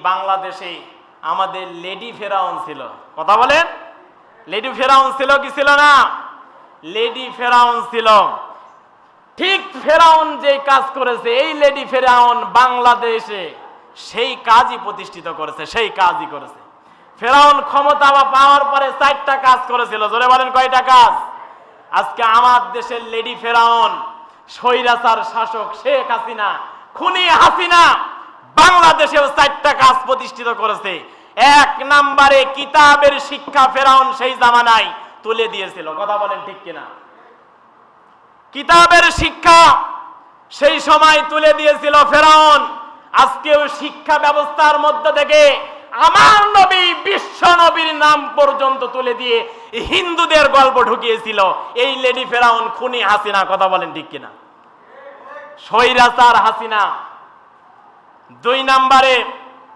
বাংলাদেশে আমাদের লেডি ফেরাউন ছিল। কথা বলেন, লেডি ফেরাউন ছিল কি ছিল না? লেডি ফেরাউন ছিল। ঠিক ফেরাউন যে কাজ করেছে, এই লেডি ফেরাউন বাংলাদেশে সেই কাজই প্রতিষ্ঠিত করেছে, সেই কাজই করেছে। ফেরাউন ক্ষমতা পাওয়ার পরে 4টা কাজ করেছিল। জোরে বলেন কয়টা কাজ? আজকে আমার দেশের লেডি ফেরাউন, স্বৈরাচার শাসক শেখ হাসিনা, খুনি হাসিনা বাংলাদেশেও 4টা কাজ প্রতিষ্ঠিত করেছে। 1 নম্বরে কিতাবের শিক্ষা ফেরাউন সেই জামানায় তুলে দিয়েছিল। কথা বলেন ঠিক কিনা? কিতাবের শিক্ষা সেই সময় তুলে দিয়েছিল ফেরাউন। আজকেও শিক্ষা ব্যবস্থার মধ্যে থেকে আমার নবী, বিশ্ব নবীর নাম পর্যন্ত তুলে দিয়ে হিন্দুদের গল্প ঢুকিয়েছিল এই লেডি ফেরাউন, খুনি হাসিনা। কথা বলেন ঠিক কিনা? স্বৈরাচার হাসিনা। 2 নম্বরে